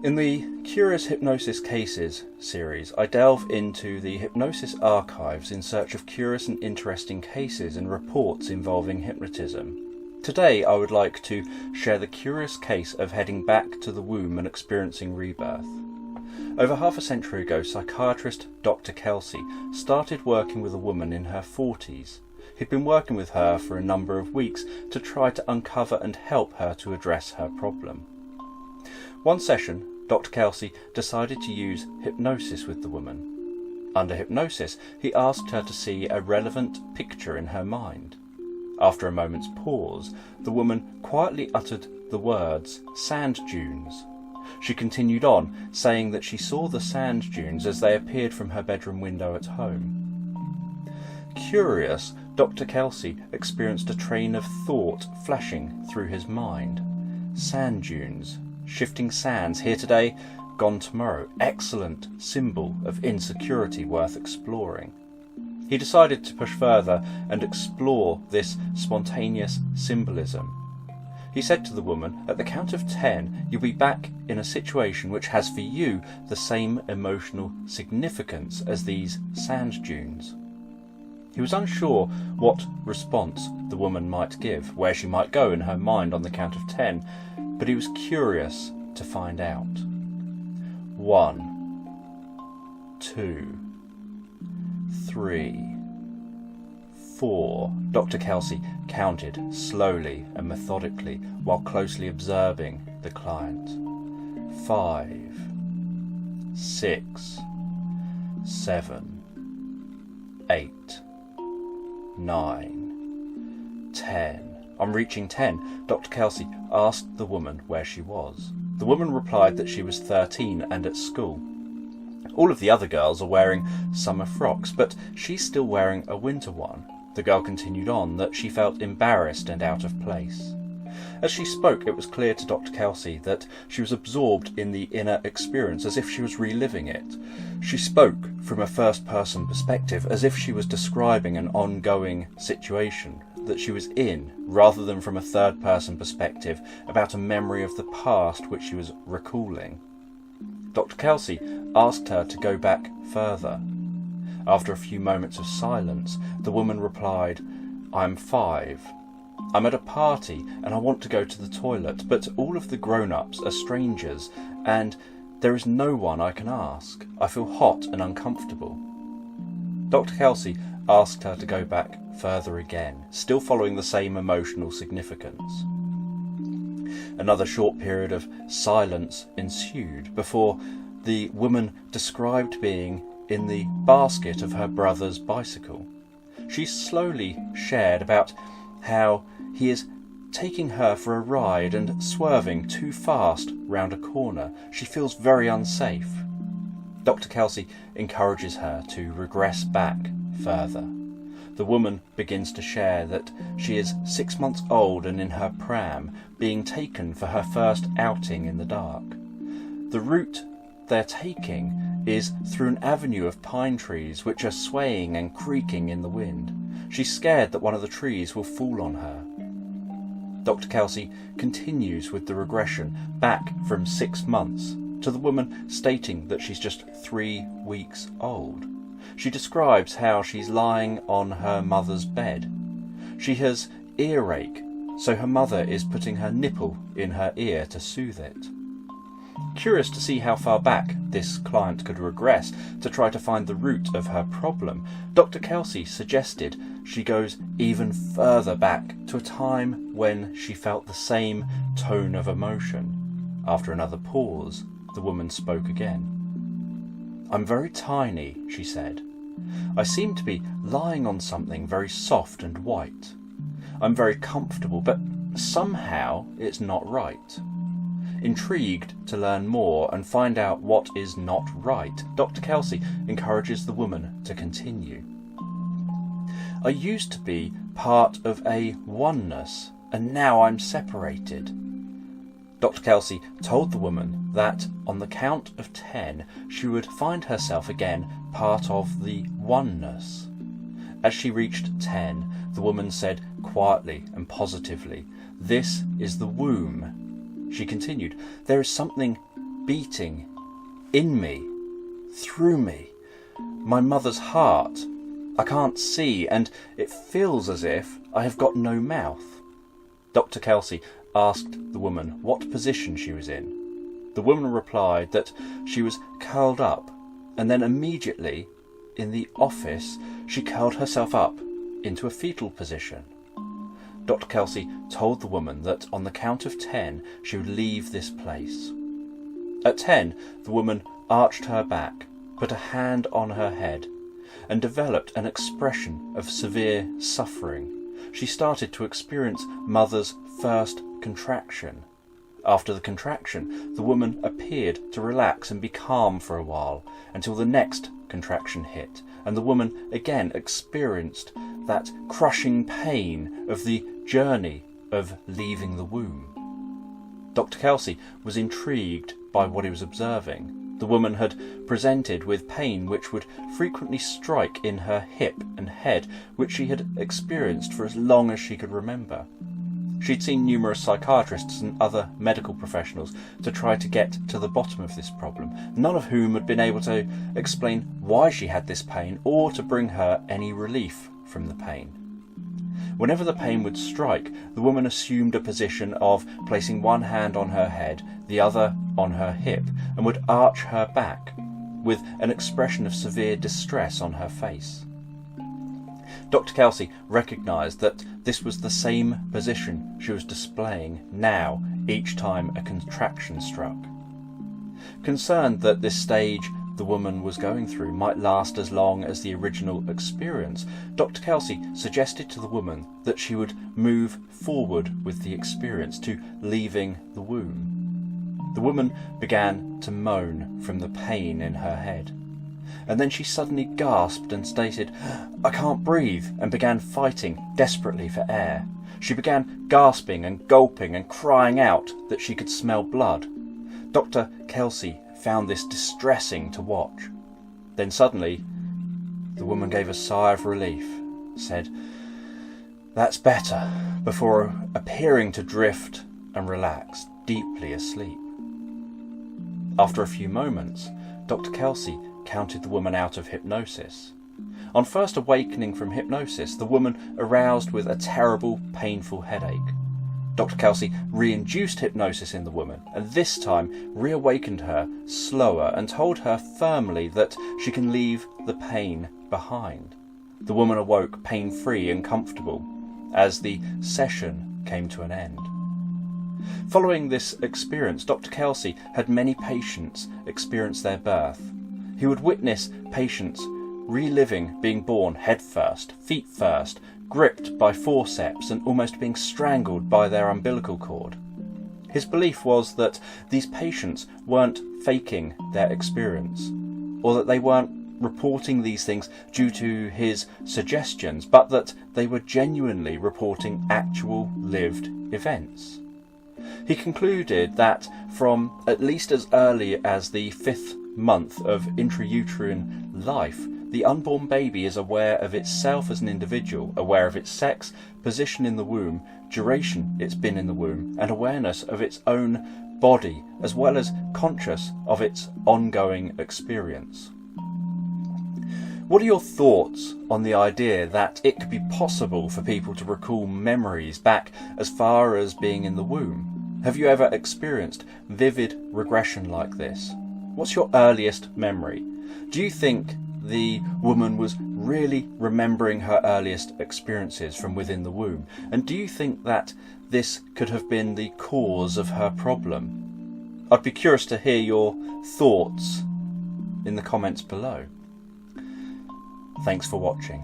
In the Curious Hypnosis Cases series, I delve into the hypnosis archives in search of curious and interesting cases and reports involving hypnotism. Today I would like to share the curious case of heading back to the womb and experiencing rebirth. Over half a century ago, psychiatrist Dr. Kelsey started working with a woman in her 40s. He'd been working with her for a number of weeks to try to uncover and help her to address her problem. One session, Dr. Kelsey decided to use hypnosis with the woman. Under hypnosis, he asked her to see a relevant picture in her mind. After a moment's pause, the woman quietly uttered the words, "sand dunes." She continued on, saying that she saw the sand dunes as they appeared from her bedroom window at home. Curious, Dr. Kelsey experienced a train of thought flashing through his mind. Sand dunes. Shifting sands, here today, gone tomorrow. Excellent symbol of insecurity worth exploring. He decided to push further and explore this spontaneous symbolism. He said to the woman, "At the count of 10, you'll be back in a situation which has for you the same emotional significance as these sand dunes." He was unsure what response the woman might give, where she might go in her mind on the count of 10, but he was curious to find out. 1, 2, 3, 4. Dr. Kelsey counted slowly and methodically while closely observing the client. 5, 6, 7, 8, 9, 10. On reaching 10, Dr. Kelsey asked the woman where she was. The woman replied that she was 13 and at school. All of the other girls are wearing summer frocks, but she's still wearing a winter one. The girl continued on that she felt embarrassed and out of place. As she spoke, it was clear to Dr. Kelsey that she was absorbed in the inner experience, as if she was reliving it. She spoke from a first-person perspective, as if she was describing an ongoing situation that she was in, rather than from a third-person perspective about a memory of the past which she was recalling. Dr. Kelsey asked her to go back further. After a few moments of silence, the woman replied, "I'm 5. I'm at a party and I want to go to the toilet, but all of the grown-ups are strangers and there is no one I can ask. I feel hot and uncomfortable." Dr. Kelsey asked her to go back further again, still following the same emotional significance. Another short period of silence ensued before the woman described being in the basket of her brother's bicycle. She slowly shared about how he is taking her for a ride and swerving too fast round a corner. She feels very unsafe. Dr. Kelsey encourages her to regress back further. The woman begins to share that she is 6 months old and in her pram, being taken for her first outing in the dark. The route they're taking is through an avenue of pine trees which are swaying and creaking in the wind. She's scared that one of the trees will fall on her. Dr. Kelsey continues with the regression back from 6 months to the woman stating that she's just 3 weeks old. She describes how she's lying on her mother's bed. She has earache, so her mother is putting her nipple in her ear to soothe it. Curious to see how far back this client could regress to try to find the root of her problem, Dr. Kelsey suggested she goes even further back to a time when she felt the same tone of emotion. After another pause, the woman spoke again. "I'm very tiny," she said. "I seem to be lying on something very soft and white. I'm very comfortable, but somehow it's not right." Intrigued to learn more and find out what is not right, Dr. Kelsey encourages the woman to continue. "I used to be part of a oneness, and now I'm separated." Dr. Kelsey told the woman that on the count of 10 she would find herself again part of the oneness. As she reached 10, the woman said quietly and positively, "This is the womb." She continued, "There is something beating in me, through me, my mother's heart. I can't see, and it feels as if I have got no mouth. Dr. Kelsey asked the woman what position she was in. The woman replied that she was curled up, and then immediately, in the office, she curled herself up into a fetal position. Dr. Kelsey told the woman that on the count of 10 she would leave this place. At 10, the woman arched her back, put a hand on her head, and developed an expression of severe suffering. She started to experience mother's first contraction. After the contraction, the woman appeared to relax and be calm for a while, until the next contraction hit, and the woman again experienced that crushing pain of the journey of leaving the womb. Dr. Kelsey was intrigued by what he was observing. The woman had presented with pain which would frequently strike in her hip and head, which she had experienced for as long as she could remember. She'd seen numerous psychiatrists and other medical professionals to try to get to the bottom of this problem, none of whom had been able to explain why she had this pain or to bring her any relief from the pain. Whenever the pain would strike, the woman assumed a position of placing one hand on her head, the other on her hip, and would arch her back, with an expression of severe distress on her face. Dr. Kelsey recognised that this was the same position she was displaying now each time a contraction struck. Concerned that this stage the woman was going through might last as long as the original experience, Dr. Kelsey suggested to the woman that she would move forward with the experience to leaving the womb. The woman began to moan from the pain in her head, and then she suddenly gasped and stated, "I can't breathe," and began fighting desperately for air. She began gasping and gulping and crying out that she could smell blood. Dr. Kelsey found this distressing to watch. Then suddenly, the woman gave a sigh of relief, said, "That's better," before appearing to drift and relax, deeply asleep. After a few moments, Dr. Kelsey counted the woman out of hypnosis. On first awakening from hypnosis, the woman aroused with a terrible, painful headache. Dr. Kelsey re-induced hypnosis in the woman, and this time reawakened her slower and told her firmly that she can leave the pain behind. The woman awoke pain-free and comfortable as the session came to an end. Following this experience, Dr. Kelsey had many patients experience their birth. He would witness patients reliving being born head first, feet first, gripped by forceps and almost being strangled by their umbilical cord. His belief was that these patients weren't faking their experience, or that they weren't reporting these things due to his suggestions, but that they were genuinely reporting actual lived events. He concluded that from at least as early as the 5th month of intrauterine life, the unborn baby is aware of itself as an individual, aware of its sex, position in the womb, duration it's been in the womb, and awareness of its own body, as well as conscious of its ongoing experience. What are your thoughts on the idea that it could be possible for people to recall memories back as far as being in the womb? Have you ever experienced vivid regression like this? What's your earliest memory? Do you think the woman was really remembering her earliest experiences from within the womb? And do you think that this could have been the cause of her problem? I'd be curious to hear your thoughts in the comments below. Thanks for watching.